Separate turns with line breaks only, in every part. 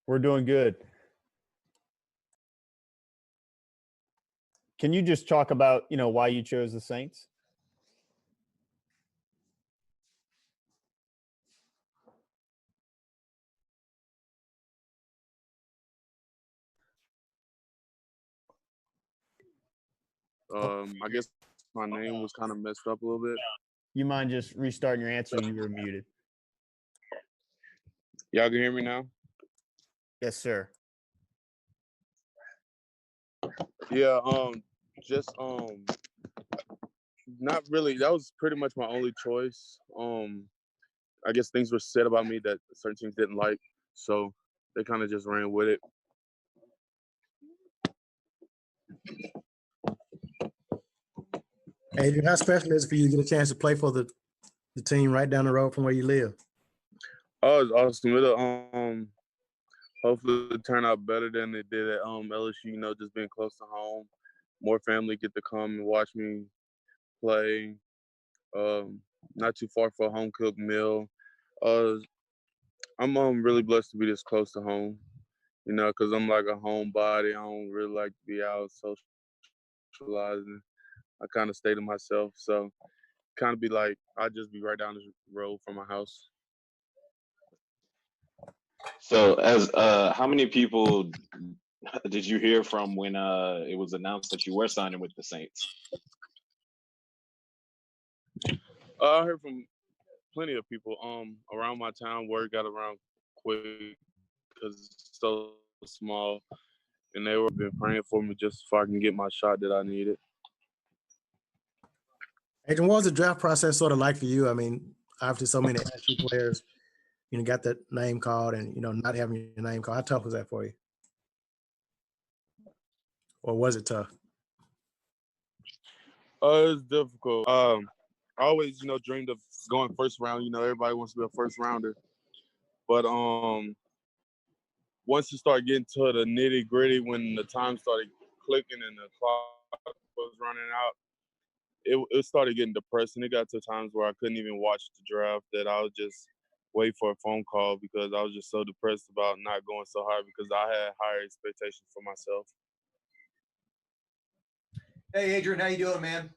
We're doing good. Can you just talk about, why you chose the Saints?
I guess my name was kind of messed up a little bit.
You mind just restarting your answer? You were muted.
Y'all can hear me now?
Yes, sir.
Yeah, not really. That was pretty much my only choice. I guess things were said about me that certain teams didn't like, so they kind of just ran with it.
Adrian, how special is it for you to get a chance to play for the team right down the road from where you live?
Oh, it's awesome. It'll hopefully it turn out better than it did at LSU. Just being close to home, more family get to come and watch me play. Not too far for a home cooked meal. I'm really blessed to be this close to home. Because I'm like a homebody. I don't really like to be out socializing. I kind of stay to myself. So kind of be like, I just be right down the road from my house.
So, as how many people did you hear from when it was announced that you were signing with the Saints?
I heard from plenty of people. Around my town, word got around quick because it's so small, and they were been praying for me just so I can get my shot that I needed.
Adrian, what was the draft process sort of like for you? I mean, after so many LSU players, got that name called and, not having your name called, how tough was that for you? Or was it tough?
It's difficult. I always, dreamed of going first round. Everybody wants to be a first rounder. But once you start getting to the nitty gritty, when the time started clicking and the clock was running out, it started getting depressing. It got to times where I couldn't even watch the draft, that I would just wait for a phone call because I was just so depressed about not going so hard because I had higher expectations for myself.
Hey, Adrian, how you doing, man?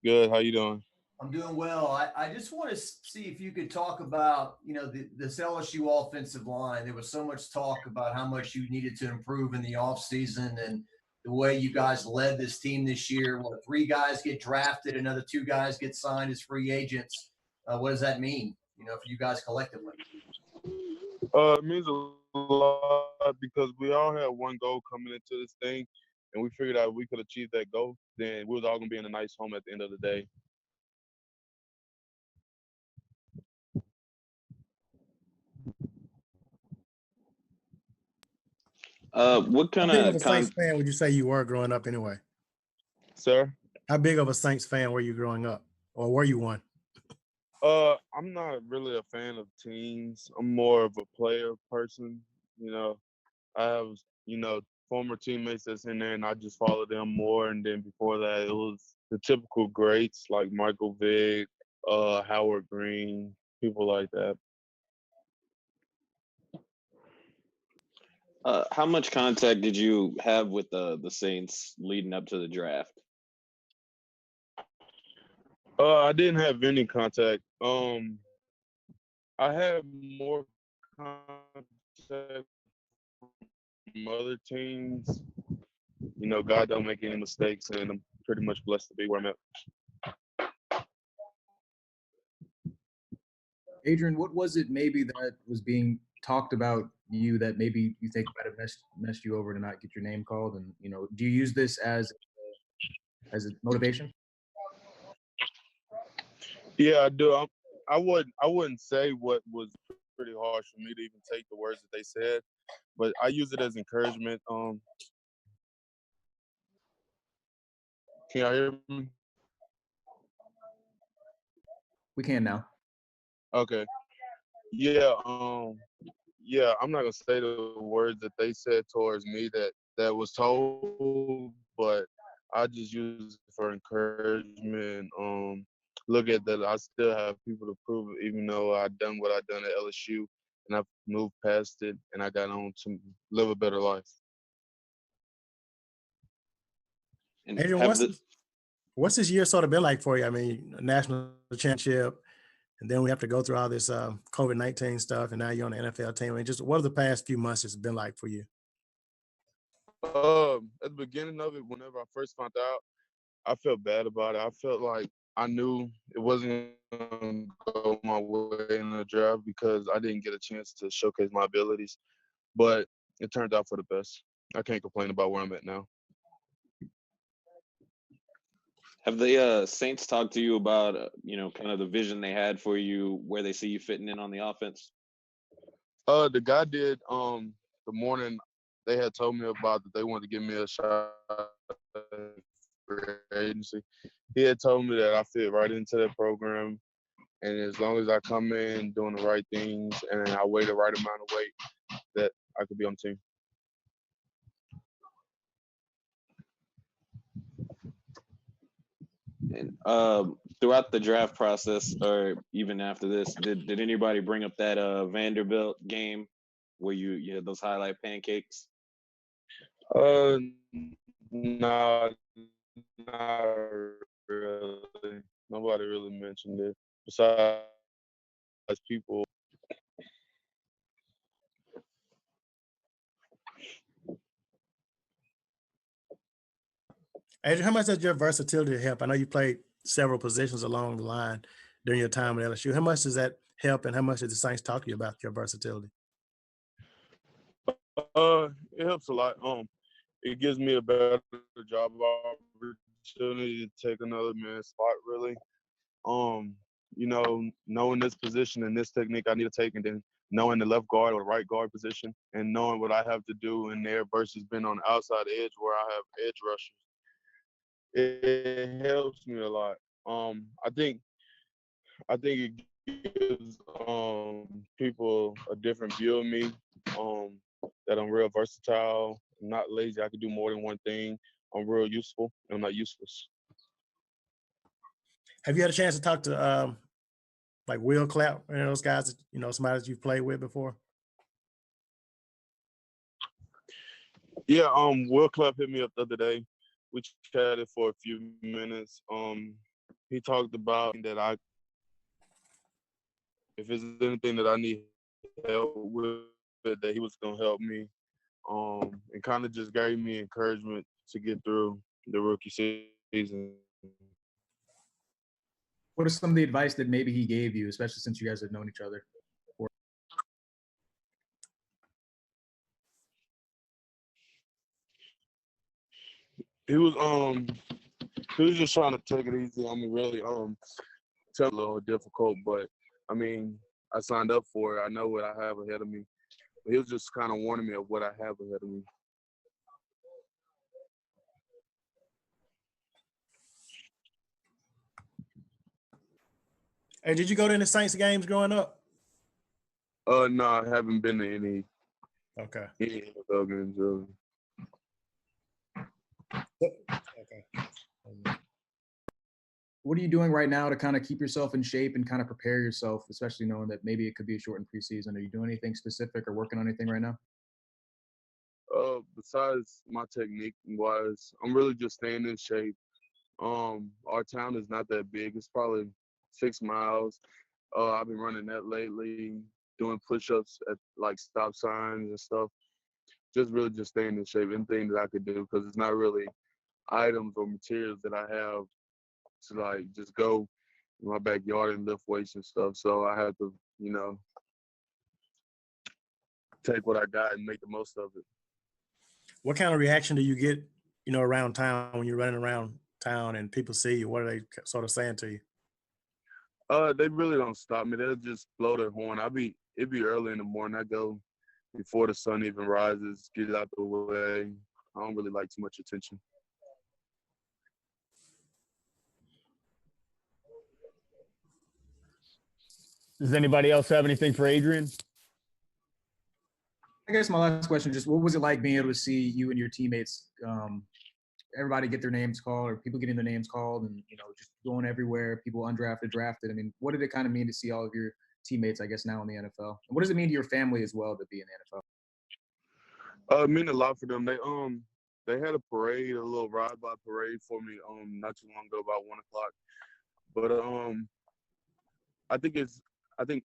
Good. How you doing?
I'm doing well. I just want to see if you could talk about, this LSU offensive line. There was so much talk about how much you needed to improve in the offseason and the way you guys led this team this year. 3 guys get drafted, another 2 guys get signed as free agents. What does that mean, for you guys collectively?
It means a lot because we all had one goal coming into this thing, and we figured out if we could achieve that goal, then we was all going to be in a nice home at the end of the day.
What kind
How big of
of
a Saints fan would you say you were growing up anyway?
Sir?
How big of a Saints fan were you growing up? Or were you one?
I'm not really a fan of teams. I'm more of a player person. I have, former teammates that's in there, and I just follow them more. And then before that, it was the typical greats like Michael Vick, Howard Green, people like that.
How much contact did you have with the Saints leading up to the draft?
I didn't have any contact. I had more contact from other teams. God don't make any mistakes, and I'm pretty much blessed to be where I'm at.
Adrian, what was it maybe that was being talked about you that maybe you think might have messed you over to not get your name called? And, do you use this as a motivation?
Yeah, I do. I wouldn't say what was pretty harsh for me to even take the words that they said, but I use it as encouragement. Can y'all hear me?
We can now.
Okay. Yeah. Yeah. I'm not gonna say the words that they said towards me that was told, but I just use it for encouragement. Look at that. I still have people to prove it, even though I done what I done at LSU. and I've moved past it, and I got on to live a better life.
And
Adrian,
have the
what's this year sort of been like for you? I mean, a national championship, and then we have to go through all this COVID-19 stuff, and now you're on the NFL team. I mean, just what have the past few months has been like for you?
At the beginning of it, whenever I first found out, I felt bad about it. I felt like I knew it wasn't going to go my way in the draft because I didn't get a chance to showcase my abilities. But it turned out for the best. I can't complain about where I'm at now.
have the Saints talked to you about kind of the vision they had for you, where they see you fitting in on the offense?
The guy did the morning they had told me about that they wanted to give me a shot at free agency. He had told me that I fit right into that program, and as long as I come in doing the right things and I weigh the right amount of weight, that I could be on the team.
And throughout the draft process, or even after this, did anybody bring up that Vanderbilt game where you had those highlight pancakes?
Nah, not really. Nobody really mentioned it besides people.
Adrian, how much does your versatility help? I know you played several positions along the line during your time at LSU. How much does that help, and how much did the Saints talk to you about your versatility?
It helps a lot. It gives me a better job opportunity to take another man's spot, really. Knowing this position and this technique I need to take, and then knowing the left guard or the right guard position, and knowing what I have to do in there versus being on the outside edge where I have edge rushers. It helps me a lot. I think it gives people a different view of me. That I'm real versatile. I'm not lazy. I can do more than one thing. I'm real useful. And I'm not useless.
Have you had a chance to talk to like Will Clapp and those guys? Somebody that you've played with before.
Yeah. Will Clapp hit me up the other day. We chatted for a few minutes. He talked about that if there's anything that I need help with, that he was gonna help me. And kind of just gave me encouragement to get through the rookie season.
What is some of the advice that maybe he gave you, especially since you guys have known each other?
He was just trying to take it easy. I mean, really, it's a little difficult, but I mean, I signed up for it. I know what I have ahead of me. But he was just kind of warning me of what I have ahead of me.
Hey, did you go to any Saints games growing up?
No, I haven't been to any
Okay.
NFL games really.
Okay.
What are you doing right now to kind of keep yourself in shape and kind of prepare yourself, especially knowing that maybe it could be a shortened preseason? Are you doing anything specific or working on anything right now?
Besides my technique wise, I'm really just staying in shape. Our town is not that big. It's probably 6 miles. I've been running that lately, doing push-ups at like stop signs and stuff. Just staying in shape. Anything that I could do, because it's not really items or materials that I have to like just go in my backyard and lift weights and stuff. So I have to, take what I got and make the most of it.
What kind of reaction do you get, around town when you're running around town and people see you? What are they sort of saying to you?
They really don't stop me. They'll just blow their horn. It'd be early in the morning. I go before the sun even rises, get out the way. I don't really like too much attention.
Does anybody else have anything for Adrian?
I guess my last question, just what was it like being able to see you and your teammates, everybody get their names called, or people getting their names called, and just going everywhere, people undrafted, drafted? I mean, what did it kind of mean to see all of your teammates, I guess, now in the NFL? And what does it mean to your family as well to be in the NFL?
It meant a lot for them. They had a parade, a little ride-by parade for me not too long ago, about 1:00. But I think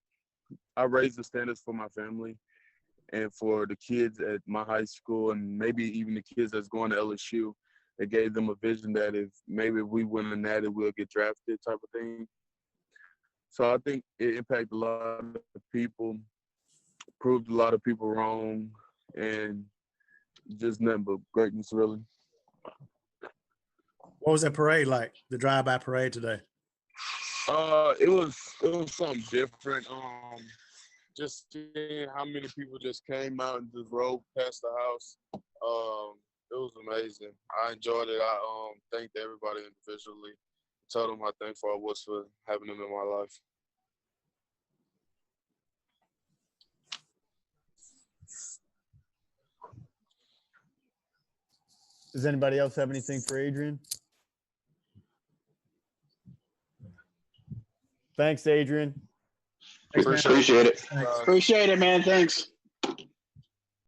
I raised the standards for my family and for the kids at my high school, and maybe even the kids that's going to LSU. It gave them a vision that if we win in that, we'll get drafted, type of thing. So I think it impacted a lot of people, proved a lot of people wrong, and just nothing but greatness, really.
What was that parade like? The drive-by parade today?
It was something different. Just seeing how many people just came out and just rode past the house. It was amazing. I enjoyed it. I thanked everybody individually. Told them how thankful I was for having them in my life.
Does anybody else have anything for Adrian? Thanks, Adrian.
Thanks, man.
Appreciate it.
Thanks.
Appreciate it, man. Thanks.